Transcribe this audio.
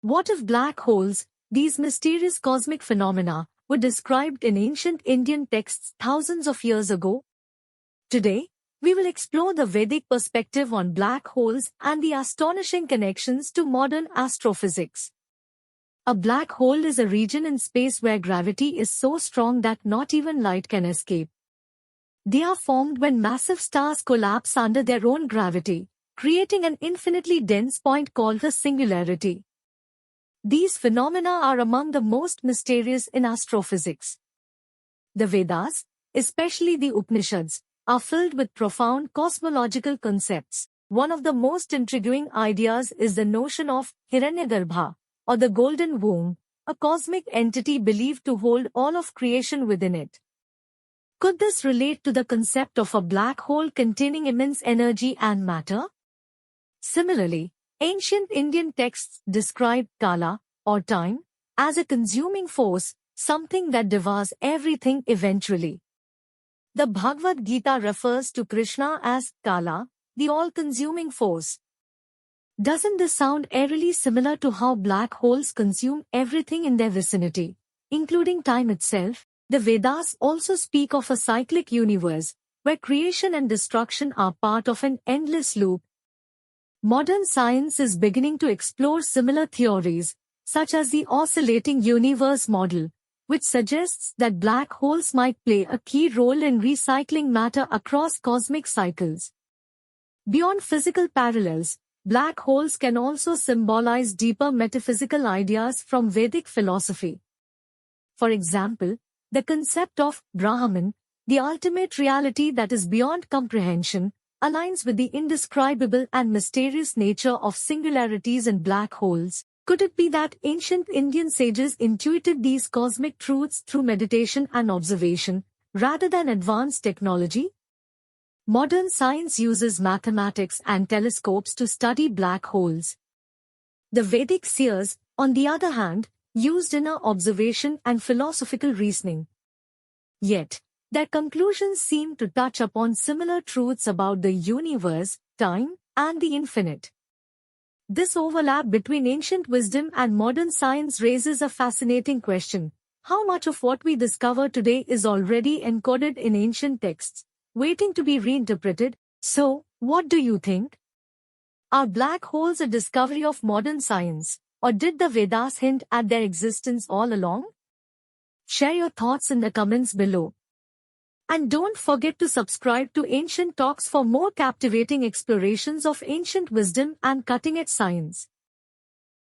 What if black holes, these mysterious cosmic phenomena, were described in ancient Indian texts thousands of years ago? Today, we will explore the Vedic perspective on black holes and the astonishing connections to modern astrophysics. A black hole is a region in space where gravity is so strong that not even light can escape. They are formed when massive stars collapse under their own gravity, creating an infinitely dense point called the singularity. These phenomena are among the most mysterious in astrophysics. The Vedas, especially the Upanishads, are filled with profound cosmological concepts. One of the most intriguing ideas is the notion of Hiranyagarbha, or the golden womb, a cosmic entity believed to hold all of creation within it. Could this relate to the concept of a black hole containing immense energy and matter? Similarly, ancient Indian texts describe Kala, or time, as a consuming force, something that devours everything eventually. The Bhagavad Gita refers to Krishna as Kala, the all-consuming force. Doesn't this sound eerily similar to how black holes consume everything in their vicinity, including time itself? The Vedas also speak of a cyclic universe, where creation and destruction are part of an endless loop. Modern science is beginning to explore similar theories, such as the oscillating universe model, which suggests that black holes might play a key role in recycling matter across cosmic cycles. Beyond physical parallels, black holes can also symbolize deeper metaphysical ideas from Vedic philosophy. For example, the concept of Brahman, the ultimate reality that is beyond comprehension, aligns with the indescribable and mysterious nature of singularities and black holes. Could it be that ancient Indian sages intuited these cosmic truths through meditation and observation, rather than advanced technology? Modern science uses mathematics and telescopes to study black holes. The Vedic seers, on the other hand, used inner observation and philosophical reasoning. Yet, their conclusions seem to touch upon similar truths about the universe, time, and the infinite. This overlap between ancient wisdom and modern science raises a fascinating question. How much of what we discover today is already encoded in ancient texts, waiting to be reinterpreted? So, what do you think? Are black holes a discovery of modern science, or did the Vedas hint at their existence all along? Share your thoughts in the comments below. And don't forget to subscribe to Ancient Talks for more captivating explorations of ancient wisdom and cutting-edge science.